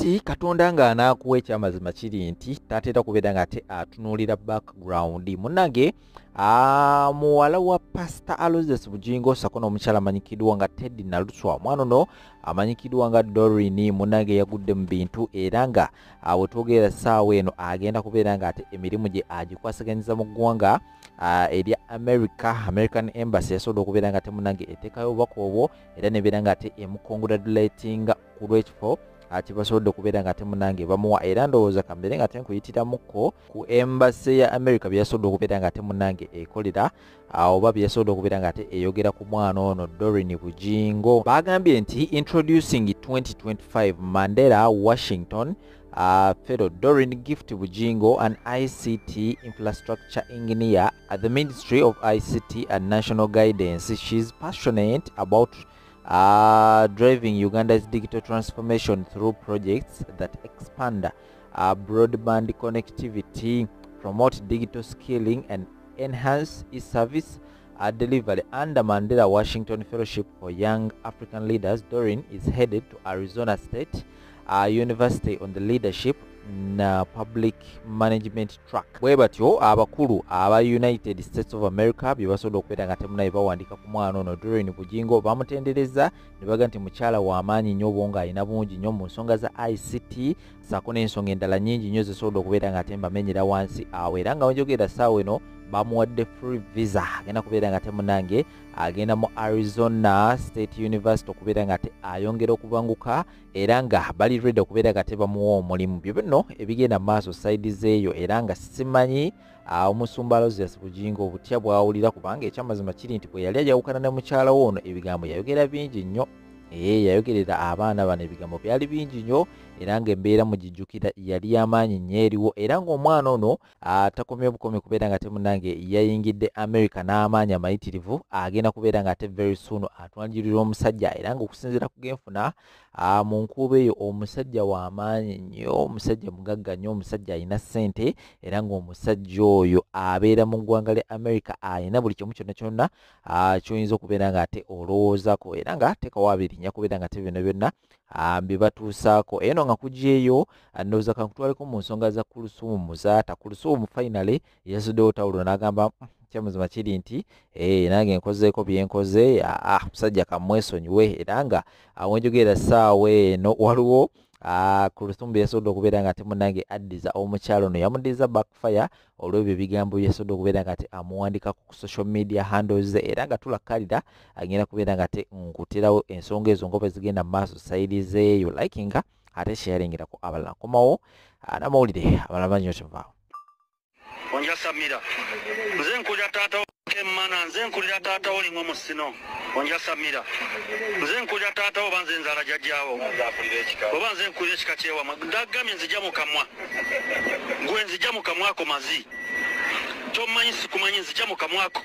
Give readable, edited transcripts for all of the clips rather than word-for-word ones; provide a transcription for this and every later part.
kati katonda nga anakuwa ekyamazima kiri nti tatera kubeera nga ate atunuulira background munnange muwala wa Pastor Aloysius Bujingo sako n'omukyala amanyikiddwa nga Teddy Naluswa omwana ono amanyikiddwa nga Doreen munnange yagudde mu bintu era nga bwe twogera ssaawa eno agenda kubeera nga ate emirimu gye agikwasiganyiza mu ggwanga erya American Embassy yasobola okubeera nga ate munnange eteekayo obubaka obwo era nebeera nga ate emukongratulatinga ku lwekifo kibasobodde okubeera nga ate munnange bamuwa era ndowooza kambeere nga ate nkuyitiramukko ku embassy ya America byeyasobodde okubeera nga ate munnange ekolera oba byeyasobodde okubeera nga ate eyogera ku mwana ono Doreen Bujingo bagambye nti introducing 2025 Mandela Washington fellow Doreen Gift Bujingo, an ICT infrastructure engineer at the Ministry of ICT and National Guidance. She's passionate about driving Uganda's digital transformation through projects that expand broadband connectivity, promote digital skilling, and enhance e-service delivery. Under Mandela Washington Fellowship for Young African Leaders, Doreen is headed to Arizona State University on the leadership na public management track. Bwe batyo abakulu aba United States of America byebasobola okubeera nga temunaye bawandika ku mwana ono Doreen Bujingo bamutendereza ne baga nti mukyala w'amaanyi nnyo obwo ng'alina bungi nnyo mu nsonga za ICT saako n'ensonga endala nnyingi nnyo zisobola okubeera nga ate mbamenyera wansi awo era nga wenjogera ssaawa eno bamuwadde free visa agenda kubeera nga temunange agenda mu Arizona State University okubeera nga ate ayongera okubanguka era nga bali ready okubeera nga tebamuwa omulimu byo bino ebigenda maaso side zeeyo era nga simanyi omusumba Aloysius Bujingo obutya bwawulira kubanga ekyamazima kiri nti bwe yali ajawukana ne mukyala we ono ebigambo yayogera bingi nnyo yayogerera abaana bano ebigambo byali bingi nnyo era nga embeera mugijjukira yali y'amaanyi nnyo eriwo era ng'omwana ono takomye bukomye kubeera nga temunange yayingidde America n'amaanyi amayitirivu agenda kubeera nga ate very soon atwanjirira omusajja era ng'okusinziira ku genfuna mu nkuba eyo omusajja w'amaanyi nnyo omusajja mugagga nnyo omusajja alina ssente era ng'omusajja oyo abeera mu ggwanga lya America alina buli kimu kyonna kyonna ky'oyinza okubeera nga ate olowoozaako era nga tekawabiri nnya kubeera nga te bino byonna bibatuusaako eno nga kugyeyo ndowooza kankutwaleko mu nsonga za Kulusumu Muzaata. Kulusumu finally yazuddewo tawulo n'agamba kyamazima kiri nti nange nkozeeko byenkoze musajja kamwesonyiwe era nga wenjogera ssaawa eno waliwo Kulusumu yasobodde okubeera nga ate munnange addiza omukyalo ono yamuddiza backfire olw'ebyo ebigambo yasobodde okubeera nga ate amuwandikako ku social media handles ze era nga tulakkalira agenda kubeera nga ate nkuterawo ensonga ezo ngoba zigenda mu maaso side zeeyo likinga ate sharingirako abalala nkomawo n'amawulire abalala bangi otuvaawo onja Samira nze nkulira taata Kemmana nze nkulira taata olingo mu sino onja Samira nze nkulira taata oba nze nzaala jjajjaawo oba nze nkulira ekika kyewamwe ndagamye nzija mu kamwa gwe nzija mu kamwako mazi tomanyi sikumanyi nzija mu kamwako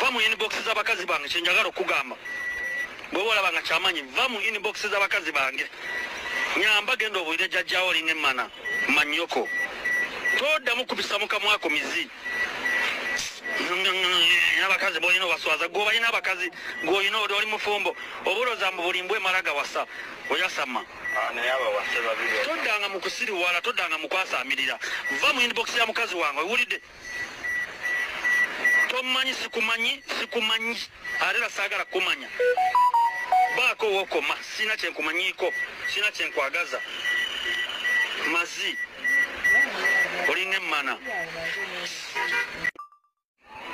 va mu inbox z'abakazi bange kyenjagala okugamba bw'oba olaba nga kyamanyi va mu inbox z'abakazi bange nyamba genda obulire jjajjaawo olinga Emmana manyoko toddamu kubisa mu kamwako mizi n'abakazi b'olina obaswaza gwe balina abakazi gw'olina oli mufumbo obuloza mu bulimbwe maraga wasa oyasama toddanga mu kusiriwala toddanga mu kwasaamirira va mu inbox ya mukazi wange owulidde tomanyi sikumanyi ate era saagala kumanya baako wokoma sina kyenkumanyiiko sina kyenkwagaza mazi olinga Emmana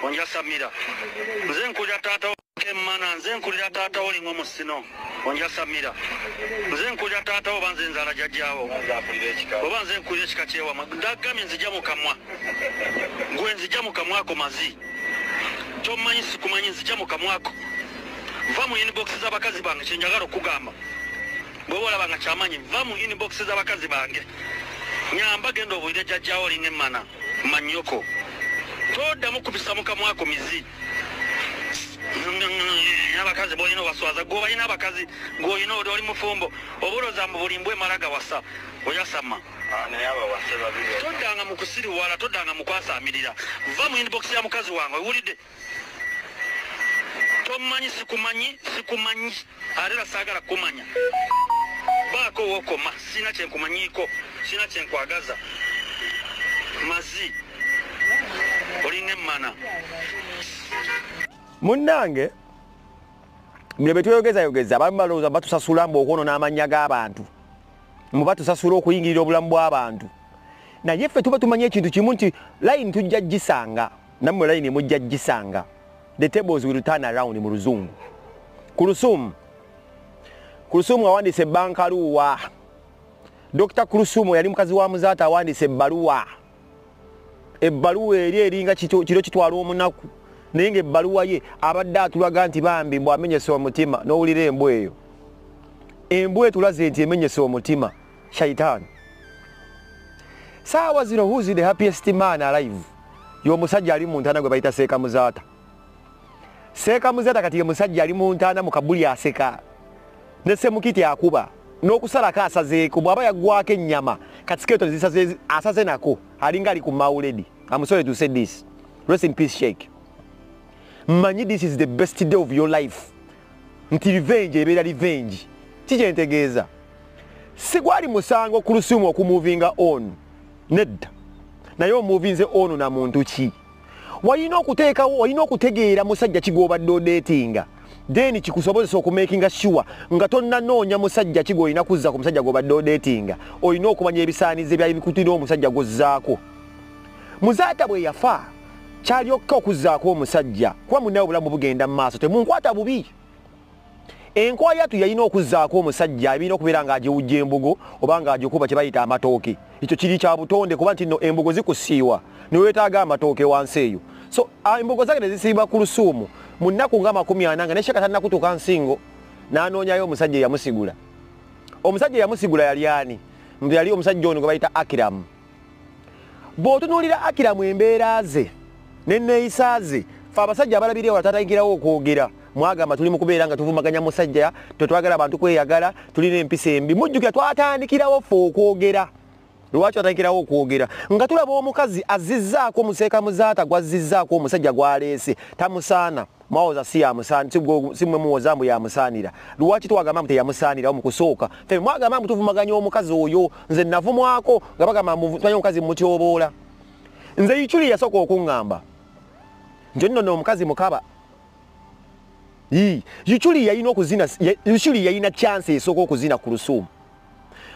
onja Samira nze nkulira taata Emmana nze nkulira taata olinga mu sino onja Samira nze nkulira taata oba nze nzaala jjajjaawo oba nze nkulira ekika kyewamwe ndagamye nzija mu kamwa gwe nzija mu kamwako mazi tomanyi sikumanyi nzija mu kamwako va mu inbox z'abakazi bange kyenjagala okugamba bw'oba olaba nga kyamanyi va mu inbox z'abakazi bange nyamba genda obulire jjajjaawo olinga Emmana manyoko toddamu kubisa mu kamwako mizi n'abakazi b'olina obaswaza gwe balina abakazi gw'olina oli mufumbo obuloza mu bulimbwe maraga wasa oyasama toddanga mu kusiriwala toddanga mu kwasaamirira va mu inbox ya mukazi wange owulidde tomanyi sikumanyi ate era saagala kumanya ngeddako wokoma sina kyenkumanyiko sina kyenkwagaza mazi olinga emmana munnange mwe betweyogeza abamu balowooza batusasula mbookwono n'amannya g'abantu mubatusasula okuyingirira obulamu bw'abantu naye ffe tuba tumanye ekintu kimu nti layini tujja gisanga nammwe layini mujja gisanga the tables will turn around mu luzungu Kulusumu awandiise ebbankaluwa Dr. Kulusumu yali mukazi wa Muzaata awandiise ebbaluwa eri eringa kiro kitwala omunaku naye ng'ebbaluwa ye abadde atulaga nti bambi bw'amenyese omutima n'owulira embwa eyo embwa etulaze nti emenyese omutima shaitaani saawa zino who's the happiest man alive y'omusajja ali mu ntaana gwe bayita Seeka Muzaata kati ye musajja ali mu ntaana mu kabuli aseka ne Ssemukiti akuba n'okusalako asazeeko bw'aba yaggwako ennyama katikeeto asaze nako alinga ali ku mawuledi. I'm sorry to say this. Rest in peace, Sheikh. Manyi, this is the best day of your life. Nti revenge ebeera revenge. Tikyentegeeza. Si gwali musango Kulusumu okumuvinga on. Nedda. Naye omuvinze on na muntu ki? Walina okutegeera musajja kigobadde odeetinga. Then kikusobozesa okumakinga sure nga tonnanoonya musajja kigoyina kuzza ku musajja gobadde odeetinga. Olina okumanya ebisaanizo ebyayimikutira omusajja gozzaako. Muzaata bwe yafa kyalyoka okuzzaako omusajja kuba munnaye obulamu bugenda mu maaso temunkwata bubi. Enkwaya yatu yalina okuzzaako omusajja abirina okubeera ng'agiwujja embugo oba ng'agikuba kye bayita amatooke. Ekyo kiri kya butonde kuba nti no embugo zikusiiwa ne weetaaga amatooke wansi eyo. So embugo zagenda zisiiba Kulusumu mu nnaku nga 40 nga ne Sheikh tannakutuuka nsingo n'anoonyayo omusajja eyamusigula. Omusajja eyamusigula yali ani? Yali omusajja ono gwe bayita Akiramu. Bw'otunuulira Akiramu embeera ze n'enneeyisa ze fe abasajja abalabire wala tatayigirawo okwogera mwagamba tuli mu kubeera nga tuvumaganya musajja tetwagala abantu kweyagala tulina empisa embi mujjukira twatandikirawo ffe okwogera. Lwaki atandikirawo okwogera nga tulaba omukazi azizzaako Seeka Muzaata gwazizzaako omusajja gwaleese tamusaana mwawoza si yamusaana si mwe muwoza mbu yamusaanira. Lwaki twagamba mbu teyamusaanirawo mu kusooka ffe mwagamba mbu tuvumaganya omukazi oyo nze navumwako nga bagamba tumanye omukazi mutyoboola. Nze Ichuli yasooka okuŋŋamba nti nno omukazi mukaba Ichuli yalina chance esooka okuzina Kulusumu.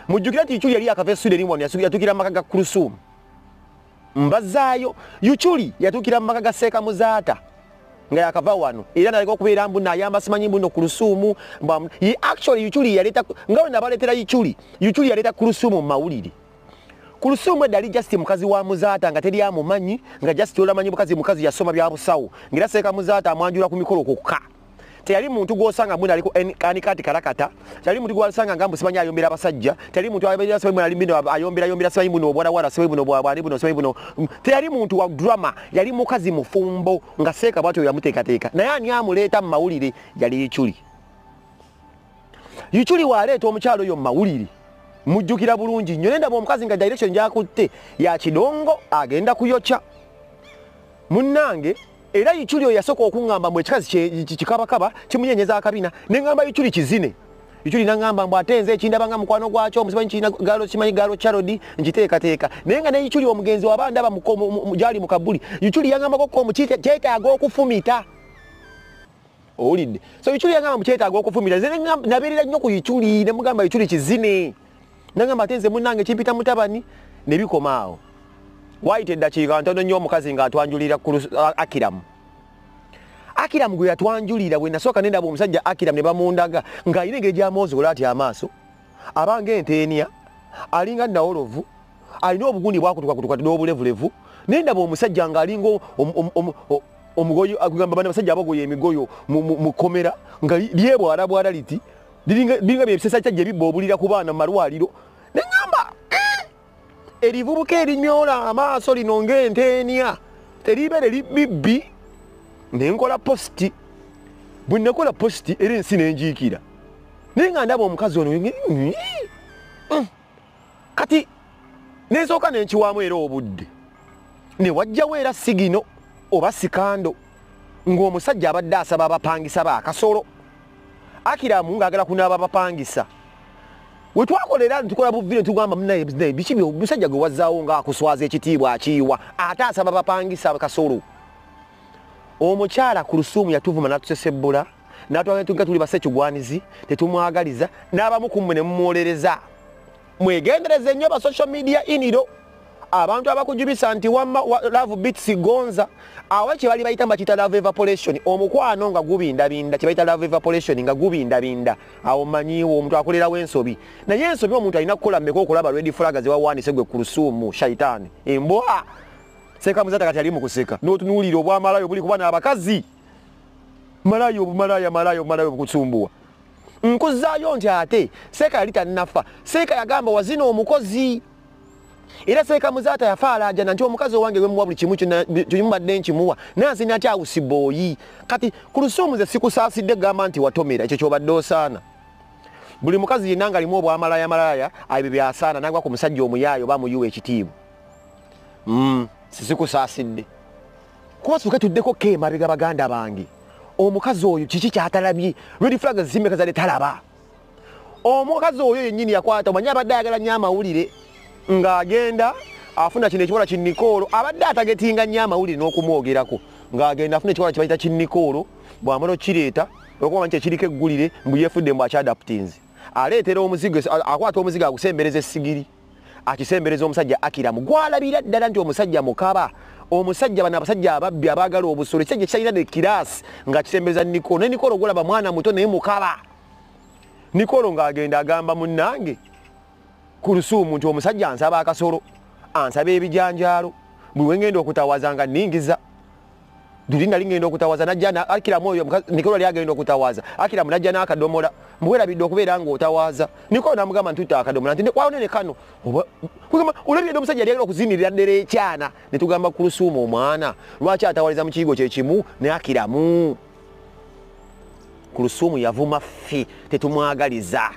Mujjukira nti Ichuli yali yakava Sweden wano yatukira mu maka ga Kulusumu. Mbazaayo Ichuli yatukira mu maka ga Seeka Muzaata nga yakava wano era naliko okubeera mbu nayamba simanyi mbu no Kulusumu actually Ichuli yaleta nga we nabaleetera Ichuli yaleta Kulusumu mu mawulire. Kulusumu edali just mukazi wa Muzaata nga teri amumanyi nga just olamanyi mukazi yasoma bya busawo ngera Seeka Muzaata amwanjula ku mikolo kokka. Teyali muntu gwosanga mwina aliko kanikati karakata. Teyali muntu gwasanga ngambu simanyi ayombera abasajja. Teyali muntu ayombera simanyi ali bino ayombera simanyi buno bwala simanyi buno bwabani buno simanyi buno. Teyali muntu wa drama. Yali mukazi mufumbo nga Seeka bwatyo yamuteekateeka. Naye ani amuleeta mu mawulire yali Ichuli. Ichuli waleeta omukyalo oyo mu mawulire. Mujjukira bulungi nnyo nenda omukazi nga direction gyakutte ya kidongo agenda kuyokya. Munnange era Ichuli oyo yasooka okuŋŋamba mbu ekikazi kikabakaba kimunyenyeza akabina ne ŋŋamba Ichuli kizine. Ichuli n'aŋŋamba mbu ate nze ekindaba nga mukwano gwakyo omusimanyi kimanyi galo Charodi nkiteekateeka naye nga ne Ichuli omugenzi waba ndaba gyali mu kabuli Ichuli yaŋŋambako mu kyetaaga okufumita. Owulidde? So Ichuli yaŋŋamba mu kyetaaga okufumita nze nabeerera nnyo ku Ichuli ne mugamba Ichuli kizine. N'aŋŋamba ate nze munnange kimpita mutabani ne bikoma awo. Waite eddakiika ntono nnyo omukazi ng'atwanjulira Akiramu. Akiramu gwe yatwanjulira bwe nasooka nendaba omusajja Akiramu ne bamundaga ng'alina engeri gy'amwozoola ati amaaso abanga enteenya alinga nawolovu alina obugundi bwakutukakutuka n'obulevulevu nendaba omusajja ng'alinga omugoyo agamba bana basajja abagoya emigoyo mu komera nga lyebwalabwala liti biringa byebisesa kyajja bibba obulira ku baana mu malwaliro ne ŋŋamba erivubuka erinyola amaaso lino ng'enteenya teribeere libibbi ne nkola positi bwe nakola positi era ensi n'enjiikira naye nga ndaba omukazi ono kati nensooka nenkiwaamu era obudde ne wajjawo era sigino oba sikando ng'omusajja abadde asaba abapangisa ba akasolo Akiramu ng'agala kunaaba abapangisa we twakolera ntukola bu video tugamba mnaye bichibi musajja gwe wazaawo nga akuswaza ekitiibwa akiwa ate asaba bapangisa kasolo omukyala ku Lusuumu yatuvuma natusesebula natwatunga tuli basechugwanizi tetumwagaliza n'abamu kumwe ne mumwolereza mwegendereze nnyo ba social media iniro abantu abakujubisa nti wamma love beats gonza awache bali bayita mbachita love evaporation omukwano nga gubindabinda kibayita love evaporation nga gubindabinda awo manyiwo omuntu akolera wensobi na yensobi omuntu alina kukola mmeko okulaba red flag ze wawanise gwe ku Lusuumu shaitani embwa seka muzata kati ali mu kuseka n'otunuulira obwamalayo buli kubana abakazi malayo kutsumbuwa nkuzaayo nti ate seka yali tannafa seka yagamba wazina omukozi era seka muzata yafaalaja nanti omukazi owange we muwa buli kimu kyumbadde nkimuwa nansi nati awusiboyi kati ku Lusuumu ze sikusaasidde gamba nti watomera ekyo kyobadde osaana buli mukazi yenna nga alimu obwamalaya ebyo byasaana nagwa ku musajja omuyaayo bamuyuwa ekitiibwa sikusaasidde kuba suka tuddeko keemabega baganda bange omukazi oyo kiki kyatalabye red flag zimeka zale talaba omukazi oyo yennyini yakwata omanyi abadde ayagala nnyo amawulire ng'agenda afuna kino ekiwala kinnikoolo abadde atagetinga nnyo amawulire n'okumwogerako ng'agenda afuna ekiwala kibayita kinnikoolo bw'amala okireeta okuba manyi kyekiriko eggulire mbu yeefudde mbu akyadaptinzi aleetera omuzigo akwata omuzigo agusembereza essigiri akisembereza omusajja Akiramu gwalabira ddala nti omusajja mukaba omusajja bana abasajja ababbi abaagala obusolo ekisajja kisalina ne kiraasi nga kisembereza Nikolo ne Nikolo ogulaba mwana muto naye mukaba Nikolo ng'agenda agamba munnange ku Lusuumu nti omusajja ansaba akasolo ansaba ebijanjaalo buli wengenda okutawaza nga nningiza dulinga lingenda okutawaza najja Akiramu oyo Nikolo yali agenda okutawaza Akiramu najja n'akadomola mbwerabidde okubeera ng'otawaza Nikolo n'amugamba nti tutta akadomola nti kwawo nene kano olabye dde omusajja yali agenda okuzinirira ddala ekyana ne tugamba ku Lusuumu omwana lwaki atawaliza mu kiyigo kye kimu ne Akiramu ku Lusuumu yavuma ffe tetumwagaliza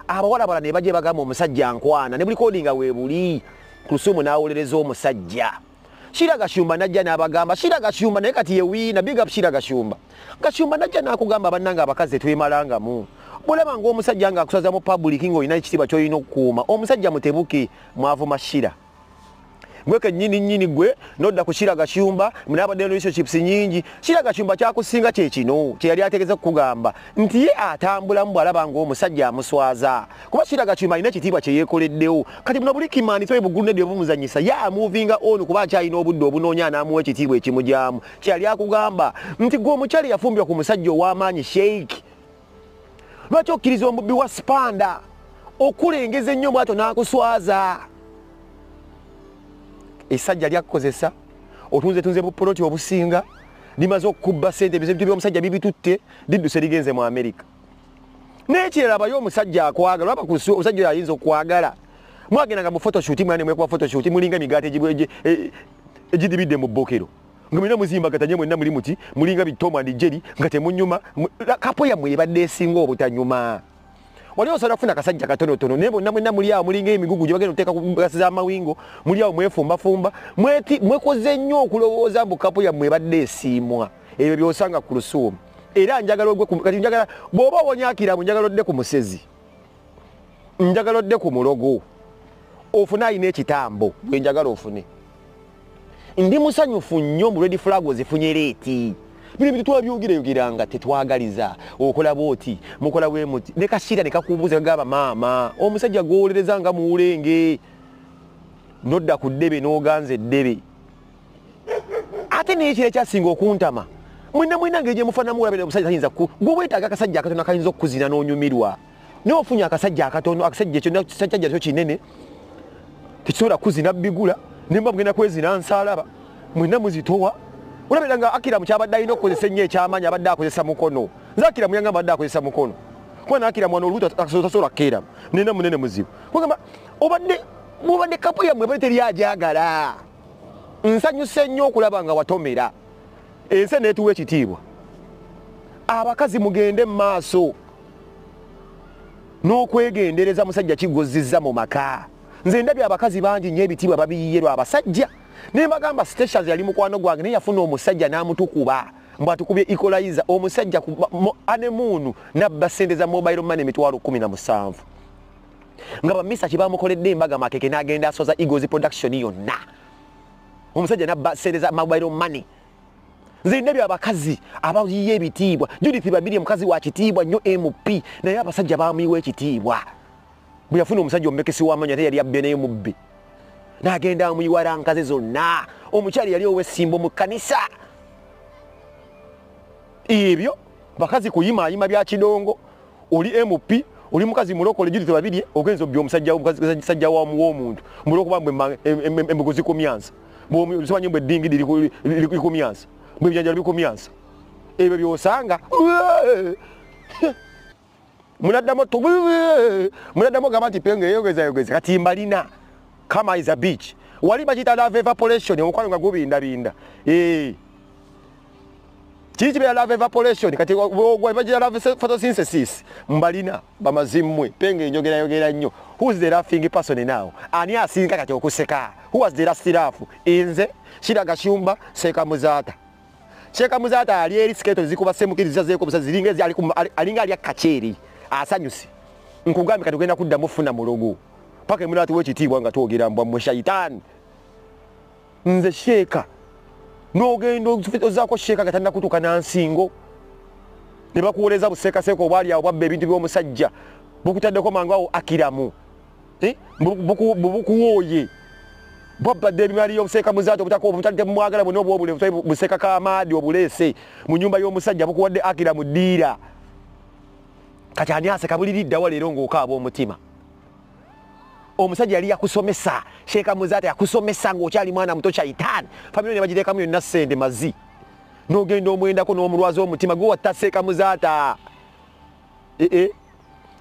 abawala bala ne bajje bagamba omusajja nkwana ne buli kodinga weebuli ku Lusuumu n'awolereza omusajja Shira Gashumba najja n'abagamba Shira Gashumba naye kati ye wiina big up Shira Gashumba najja n'akugamba bannanga abakazi twemalangamu bulaba ng'omusajja nga akusaza mu public ng'olina ekitiibwa ky'olina okukuuma omusajja mutebuke mwavuma Shira gweke nnyini gwe nodda ku Shira Gashumba munabadde relationships nyingi Shira Gashumba kyakusinga kye kino kye yali ategeeza kugamba nti ye atambulamu bw'alaba ng'omusajja amuswaza kuba Shira Gashumba alina ekitiibwa kye yeekoleddewo kati buno buli kimaani so ebugulu nedde bumuzanyisa ye amuvinga ono kuba akyalina obudde obunoonya n'amuwa ekitiibwa ekimujyamu kye yali akugamba nti gwe omukyali yafumbirwa ku musajja ow'amaanyi Sheikh lwaki okkiriza omubbi wa Spanda okulengeza ennyo bwato n'akuswaza esajja lyakukozesa otunze bupoliti obusinga limaze okukubba ssente ebintu by'omusajja bibitutte lidduse ligenze mu Amerika n'ekirala abayo omusajja akwagala lwaba omusajja oyo ayinza okwagala mwagendanga mu photoshoot mwani mwekuba photoshoot mulinga emigaati egidibidde mu bbokero nga mulina muzimbagatanye mwenna muli muti mulinga Tom and Jerry nga temunyuma kapo yammwe ebadde esinga obutanyuma wali osobola kufuna akasajja katonotono naye bonna mwenna muli awo mulinga emigugu gye bagenda okuteeka ku gasi z'amawingo muli awo mwefumbafumba mwekoze nnyo okulowooza mbu kapo yammwe ebadde esiimwa ebyo by'osanga ku Lusuumu era njagala bw'oba owonya Akiramu njagala odde ku musezi njagala odde ku mulogo ofune alina ekitambo bwe njagala ofune ndi musanyufu nnyo mu red flag ozifunye leeti bino bintu twabyogirayogiranga tetwagaliza okola bwoti mukola bwe muti ne Kashira ne kakubuuza kagamba maama omusajja gwolereza nga muwulenge nodda ku ddebe n'oganza eddebe ate n'ekiro ekyasinga okuntama mwena ngeri gye mufaanana mulabira omusajja tayinza gwe weetaaga akasajja akatono akayinza okukuzina n'onyumirwa naye ofunye akasajja akatono akasajja ekyo kisajja kyo kinene tekisobola kukuzina bigula nemba mugenda kwezina nsaalaba mwena muzitowa olabira nga Akiramu kyabadde alina okukozesa ennyo ekyamaanyi abadde akozesa mukono nze Akiramu yangamba abadde akozesa mukono kuba n'Akiramu wano olubuto tasobola kkeeramu nena munene muzibu kugamba obadde kapu yammwe bali teri agyagala nsanyuse nnyo okulaba nga watomera ensi neetuwa ekitiibwa abakazi mugende mu maaso n'okwegendereza musajja kigozizza mu maka nze ndabye abakazi bangi nnyo ebitiibwa babiyiyerwa abasajja ne bagamba Stations yali mukwano gwange naye yafuna omusajja n'amutukuba mbu atukubye equalizer omusajja anemuunu nabba ssente za mobile money emitwalo 17 nga bamisa kibamukoledde embaga makeke n'agenda asoza Eagles production yonna omusajja nabba sente za mobile money nze ndabye abakazi abayiye ebitiibwa Judith Babirye mukazi wa kitiibwa nnyo MP naye abasajja bamuyiwa ekitiibwa bwe yafuna omusajja omumekesi w'amanya ate yali abbe naye mubbi n'agenda amuyiwa rankaze zonna omukyali yali ow'essimbo mu kkanisa ebyo bakazi kuyimayima bya kidongo oli MP oli mukazi mulokole Judith Babirye ogenzo byo omusajja w'omuntu mulokuba mbwe embugozi ku myansa bw'omusibanye mbwe dingi liri ku myansa mbwe ebijanja biri ku myansa ebyo byosanga munaddamu gamba nti penge yogeza kati mbalina kama is a beach wali bakita love evaporation omukwano nga gubindabinda kiki kibeera love evaporation kati bagita love photosynthesis mbalina bamazimmwe penge enyogerayogera nnyo who's the laughing person now ani asinga kati okuseka who was the last laugh inze Shiraga Shumba Seka Muzata ali eri sketo zikuba semukiriza zeko busa ziringa alinga ali akacheri asanyusi nkugambe kati ogenda kudda mufuna mulogo paka emulati wekitibwa nga twogera mbwa mwe shayitani nze sheka n'ogendo ozako sheka gatanda kutuka nansingo ne bakuwoleza buseka seko obwali awo bwabba ebintu by'omusajja bukutaddeko mangu awo akiramu bukuwoye bwabba debi mali y'obuseka Muzata obutako obutadde mwagala buno obwobule buseka kamadi obulese mu nyumba y'omusajja bukuwadde akiramu ddiira kati ani aseka buliridda walero ng'okaaba omutima omusajja yali yakusomesa Sheikh Muzata yakusomesa ng'okyali mwana muto shayitani famire ne bagirekamu yonna ssente mazi n'ogenda omwendako n'omulwazi omutima gwe watta Sheikh Muzata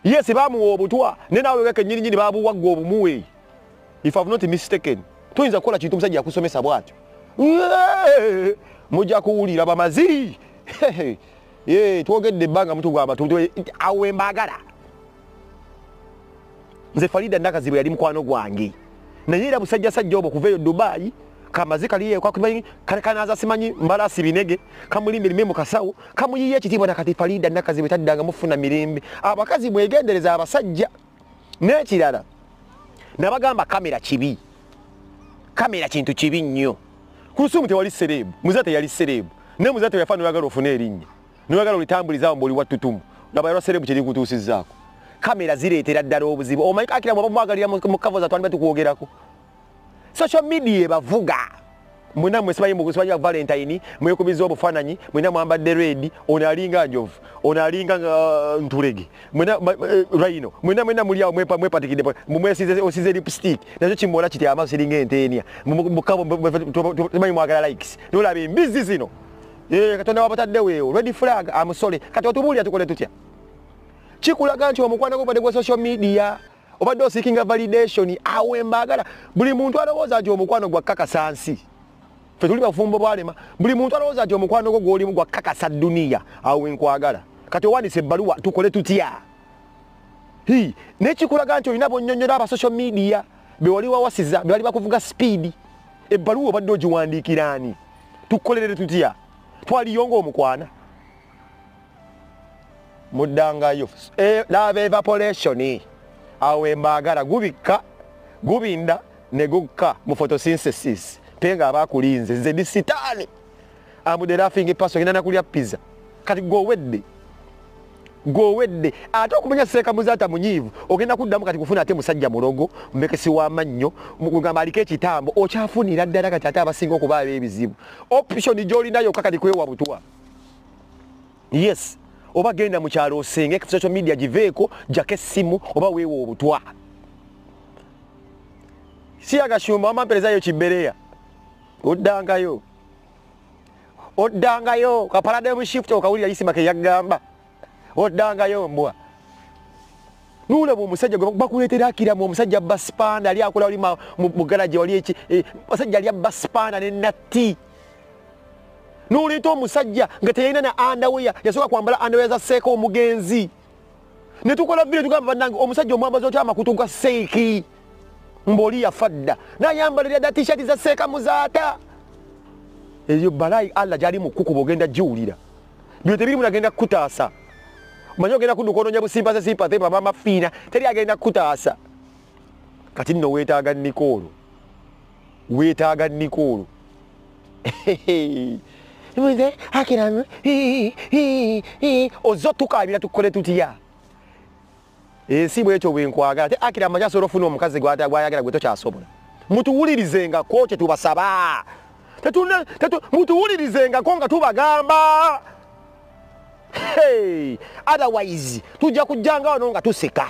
yes bamuwa obutwa ne naawe weke nnyini babuwagga obumuwe if I've not mistaken tuyinza kukola kintu omusajja yakusomesa bw'atyo mujja kuwulira bamazi twogedde ebbanga mutugamba awe mbagala nze Farida Ndakazi bwe yali mukwano gwange naye era busajjasajja obwo kuva eyo Dubai kamazi kaliye kanaza simanyi mbalasi binege kamulimbirime mu kasawo kamuyiye ekitiibwa nakati Farida Ndakazi bwe taddanga mufuna mirembe abakazi mwegendereza abasajja n'ekirala nabagamba kamera kibi kamera kintu kibi nnyo kusumu tewali serebu Muzata yali serebu ne Muzata yafana oyagala ofuna erinnya noyagala olitambuliza mboli watutumu nabayala serebu kiri kutuusizaako kamera zireetera ddala obuzibu omanyi kakira mwagalira mu kavoza twali batukwogerako social media bavuga mwena mwesimanyi mugusibanya Valentine mwekubiza obufaananyi mwena mwambadde red ono alinga njovu ono alinga ntulege mwena rhino mwena muli awo mwepatikidde osize lipstick nakyo kimwola kiti amaaso siringa enteenya mukabo temanyi mwagala likes nolaba embizi zino Katonda wabataddeweewo red flag amusole kati otubuulira tukole tutya kikulaga nti omukwano gwo gwa social media obadde osikinga validation awe mbagala buli muntu alowooza nti omukwano gwa kakasa nsi fe tuli bafumbo bwalema buli muntu alowooza nti omukwano gwo gwolimu gwa kakasa duniya awe nkwagala kati owandiise ebbaluwa tukole tutya nekikulaga nti olina bonnyonnyola aba social media be wali wawasiza be wali bakuvuga speed ebbaluwa obadde ogiwandiikira ani tukolerere tutya twaliyonga omukwana muddangayo love evaporation awe mbagala gubika gubinda ne gukka mu photosynthesis penga abakulinze nze ndi sitaani amude laughing person ngenda nakulya pizza kati gowedde ate okumanya Sheikh Muzata munyiivu ogenda kuddamu kati kufuna ate musajja mulogo mmekesi w'amannyo mugamba aliko ekitambo okyafunira ddala kati ate abasinga okuba ab'ebizibu option gy'olinayo kakati kwewa butwa yes oba genda mu kyalo osenge social media giveeko jake essimu oba weewa obutwa Siyaga Shumba wamamperezayo Kibereya oddangayo kaparadigm shift okawulira Isima ke yagamba oddangayo mbwa nulaba omusajja bakuleetera akiramu omusajja baspanda ali akola oli mu garaje wali eki omusajja ali baspanda ne natti n'oleeta omusajja nga teyalina na underwear yasooka kwambala underwear za seeka omugenzi ne tukola vile tugamba bannange omusajja omwambazi otya amakutu ga seeki mboli yafadda nayambalira da t-shirt za Sheikh Muzata eyo balayi Allah gyali mu kukuba ogenda jiwulira byote biri munagenda kutaasa manyo ogenda kuduka ononya busimpaze simpate mama fiina teri agenda kutaasa kati nno weetaaga Nicole mwize akiramu ozo tukabira tukole tutya ensi bwekyo bwenkwagala ate akiramu ajasobola ofuna omukazi gwayagala gwe tokyasobola mutuwulirizenga ko kye tubasaba mutuwulirizengako nga tubagamba otherwise tujja kujjanga wano nga tuseka.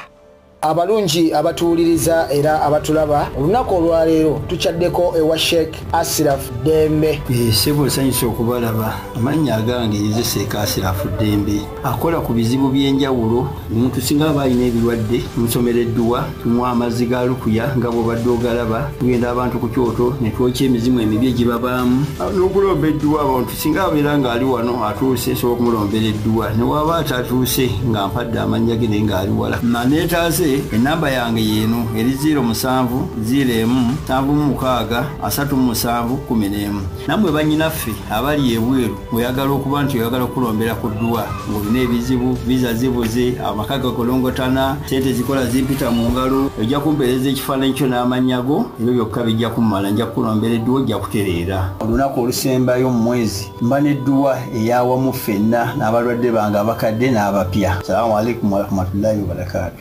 Abalungi abatuwuliriza era abatulaba olunaku olwaleero tuchaddeko ewa Sheikh Ashraf Dembe. Sebo sanyusa okubalaba amannya agange nze Sheikh Ashraf Dembe akola ku bizibu by'enjawulo omuntu singa abalina ebirwadde musomereddwa tumwa amazzi ga lukuya nga bw'obadde ogalaba tugenda abantu ku kyoto ne twokya emizimu emibi egibabaamu n'okulomba edduwa abantu singa abeera ng'ali wano atuuse sobola okumulombera edduwa ne waba atatuuse nga mpadde amannya ge naye ng'ali wala naneetaase enamba yange yeno eri 0707363711 namwe bannyinaffe abali ebweru oyagala okuba nti oyagala okulombera ku dduwa ng'olina ebizibu viza zibuze amaka gakolongotana sente zikola zimpita mu ngalo ojja kumpeereza ekifaananyi kyo n'amanyago ebyo byokka bijja kummala nja kukulombera edduwa ojja kutereera olunaku olusembayo mu mwezi mba n'edduwa eyawamu ffenna n'abalwadde bange abakadde n'abapya. Salaamu alaikum warahmatullahi wabarakatuh.